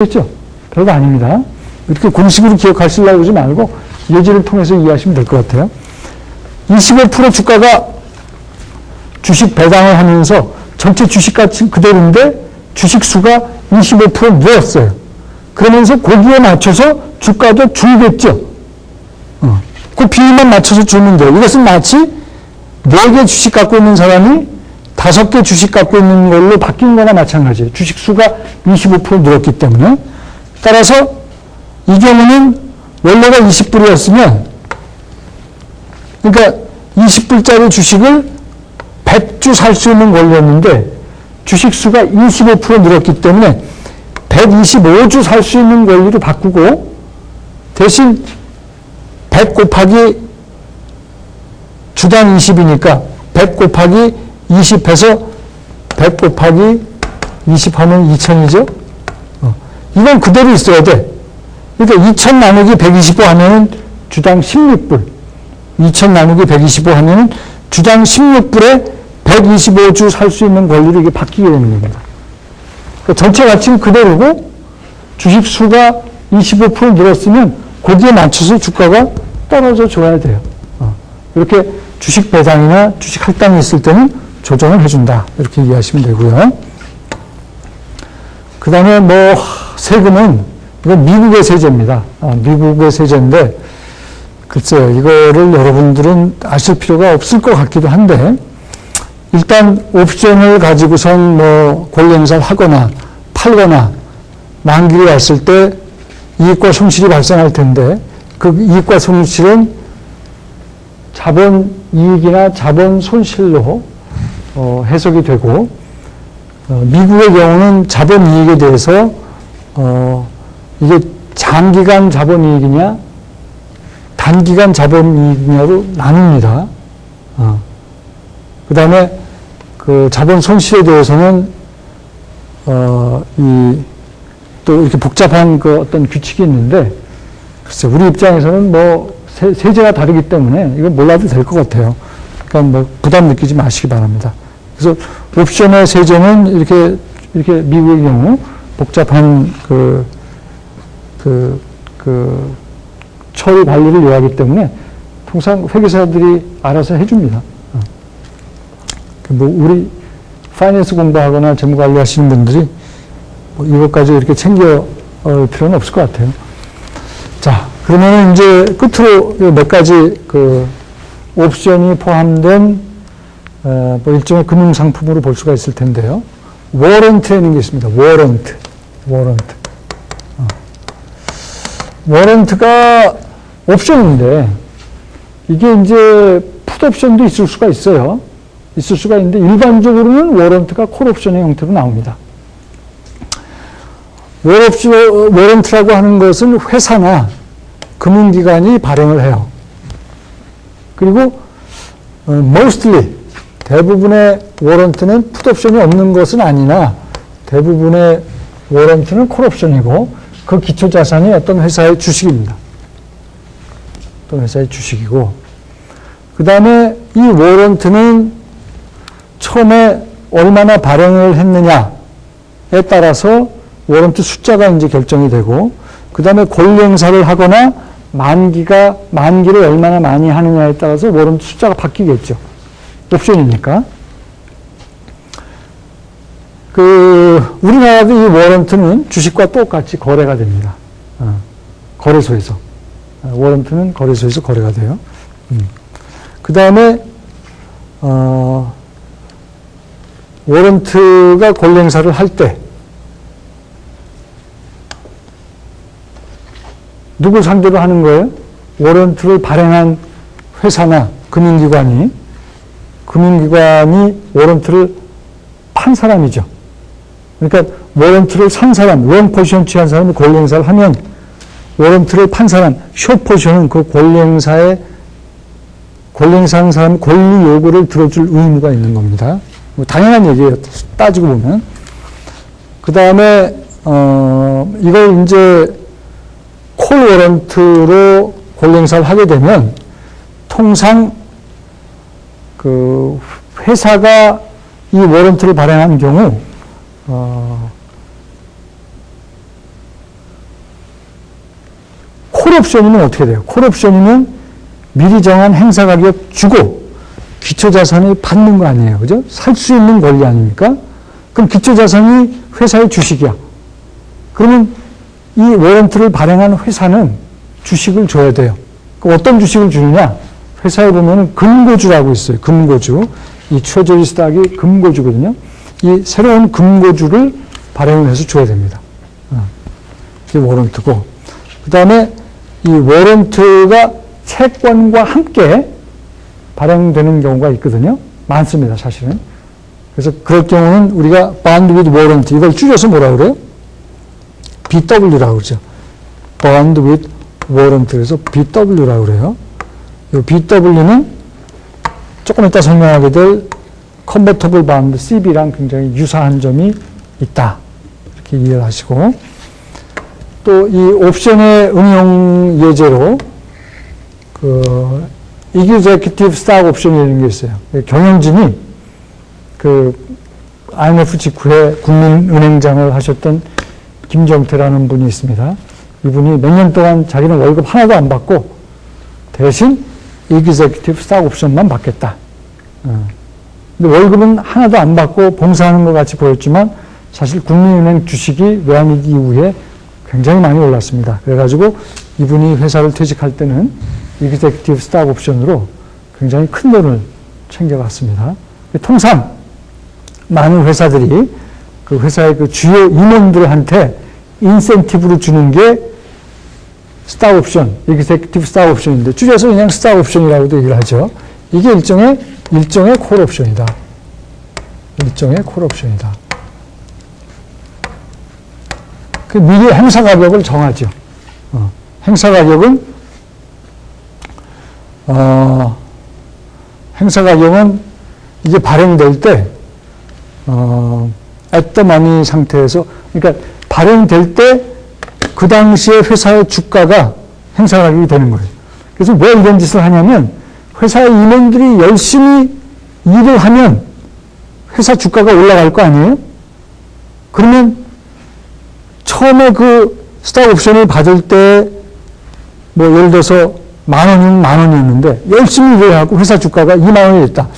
그렇죠? 별거 아닙니다. 이렇게 공식으로 기억하시려고 그러지 말고 예제를 통해서 이해하시면 될 것 같아요. 25% 주가가 주식 배당을 하면서 전체 주식가치 그대로인데 주식 수가 25% 늘었어요. 그러면서 거기에 맞춰서 주가도 줄겠죠. 그 비율만 맞춰서 주면 돼요. 이것은 마치 4개 주식 갖고 있는 사람이 5개 주식 갖고 있는 걸로 바뀐 거나 마찬가지예요. 주식 수가 25% 늘었기 때문에. 따라서 이 경우는 원래가 20불이었으면, 그러니까 20불짜리 주식을 100주 살 수 있는 권리였는데 주식 수가 25% 늘었기 때문에 125주 살 수 있는 권리로 바꾸고 대신 100 곱하기 주당 20이니까 100 곱하기 20해서 100 곱하기 20 하면 2000이죠? 이건 그대로 있어야 돼. 그러니까 2000 나누기 125 하면은 주당 16불. 2000 나누기 125 하면은 주당 16불에 125주 살 수 있는 권리로 이게 바뀌게 되는 겁니다. 그러니까 전체 가치는 그대로고 주식 수가 25% 늘었으면 거기에 맞춰서 주가가 떨어져 줘야 돼요. 이렇게 주식 배당이나 주식 할당이 있을 때는 조정을 해준다. 이렇게 이해하시면 되고요. 그 다음에 세금은, 이건 미국의 세제입니다. 미국의 세제인데, 글쎄요, 이거를 여러분들은 아실 필요가 없을 것 같기도 한데, 일단 옵션을 가지고선 권리행사를 하거나 팔거나 만기를 왔을 때 이익과 손실이 발생할 텐데, 그 이익과 손실은 자본 이익이나 자본 손실로 해석이 되고, 미국의 경우는 자본 이익에 대해서 이게 장기간 자본 이익이냐 단기간 자본 이익이냐로 나눕니다. 그 다음에 그 자본 손실에 대해서는 또 이렇게 복잡한 그 어떤 규칙이 있는데, 글쎄 우리 입장에서는 세제가 다르기 때문에 이건 몰라도 될 것 같아요. 그러니까 부담 느끼지 마시기 바랍니다. 그래서 옵션의 세제는 이렇게 미국의 경우 복잡한 처리 관리를 요하기 때문에 통상 회계사들이 알아서 해줍니다. 우리 파이낸스 공부하거나 재무관리 하시는 분들이 이것까지 이렇게 챙겨 필요는 없을 것 같아요. 자, 그러면 이제 끝으로 몇 가지 옵션이 포함된 일종의 금융상품으로 볼 수가 있을 텐데요. 워런트라는 게 있습니다. 워런트가 옵션인데, 이게 이제 풋옵션도 있을 수가 있어요. 있을 수가 있는데, 일반적으로는 워런트가 콜옵션의 형태로 나옵니다. 워런트라고 하는 것은 회사나 금융기관이 발행을 해요. 그리고 mostly 대부분의 워런트는 풋옵션이 없는 것은 아니나 대부분의 워런트는 콜옵션이고 그 기초자산이 어떤 회사의 주식입니다. 어떤 회사의 주식이고, 그 다음에 이 워런트는 처음에 얼마나 발행을 했느냐에 따라서 워런트 숫자가 이제 결정이 되고, 그 다음에 권리행사를 하거나 만기를 얼마나 많이 하느냐에 따라서 워런트 숫자가 바뀌겠죠. 옵션이니까. 우리나라도 이 워런트는 주식과 똑같이 거래가 됩니다. 거래소에서. 워런트는 거래소에서 거래가 돼요. 그 다음에, 워런트가 권리행사를 할 때, 누굴 상대로 하는 거예요? 워런트를 발행한 회사나 금융기관이 워런트를 판 사람이죠. 그러니까 워런트를 산 사람, 롱 포지션 취한 사람이 권리행사를 하면 워런트를 판 사람, 숏 포지션은 그 권리행사한 사람 권리 요구를 들어줄 의무가 있는 겁니다. 당연한 얘기예요. 따지고 보면. 그 다음에 이걸 이제 콜 워런트로 권리행사를 하게 되면 통상 회사가 이 워런트를 발행한 경우 콜옵션이면 어떻게 돼요? 콜옵션이면 미리 정한 행사 가격 주고 기초자산이 받는 거 아니에요. 그죠? 살 수 있는 권리 아닙니까? 그럼 기초자산이 회사의 주식이야. 그러면 이 워런트를 발행한 회사는 주식을 줘야 돼요. 어떤 주식을 주느냐? 회사에 보면 금고주라고 있어요. 금고주. 이 트레저리 스탁이 금고주거든요. 이 새로운 금고주를 발행을 해서 줘야 됩니다. 이게 워런트고. 그 다음에 이 워런트가 채권과 함께 발행되는 경우가 있거든요. 많습니다, 사실은. 그래서 그럴 경우는 우리가 bond with warrant, 이걸 줄여서 뭐라 그래요? BW라고 그러죠. bond with warrant. 그래서 BW라고 그래요. 이 BW는 조금 이따 설명하게 될 convertible bond CB랑 굉장히 유사한 점이 있다. 이렇게 이해를 하시고. 또 이 옵션의 응용 예제로 executive stock 옵션이라는 게 있어요. 경영진이 IMF 직후에 국민은행장을 하셨던 김정태라는 분이 있습니다. 이분이 몇 년 동안 자기는 월급 하나도 안 받고 대신 executive stock 옵션만 받겠다. 근데 월급은 하나도 안 받고 봉사하는 것 같이 보였지만 사실 국민은행 주식이 외환위기 이후에 굉장히 많이 올랐습니다. 그래가지고 이분이 회사를 퇴직할 때는 executive stock 옵션으로 굉장히 큰 돈을 챙겨갔습니다. 통상 많은 회사들이 그 회사의 그 주요 임원들한테 인센티브로 주는 게 스탁 옵션, executive stock 옵션인데 줄여서 그냥 스탁 옵션이라고도 얘기를 하죠. 이게 일종의 콜 옵션이다. 일종의 콜 옵션이다. 그 미리 행사 가격을 정하죠. 행사 가격은 이게 발행될 때 at the money 상태에서, 그러니까 발행될 때 그 당시에 회사의 주가가 행사 가격이 되는 거예요. 그래서 왜 이런 짓을 하냐면 회사의 임원들이 열심히 일을 하면 회사 주가가 올라갈 거 아니에요? 그러면 처음에 그 스탁 옵션을 받을 때 뭐 예를 들어서 10,000원이면 10,000원이었는데 열심히 일을 하고 회사 주가가 20,000원이 됐다.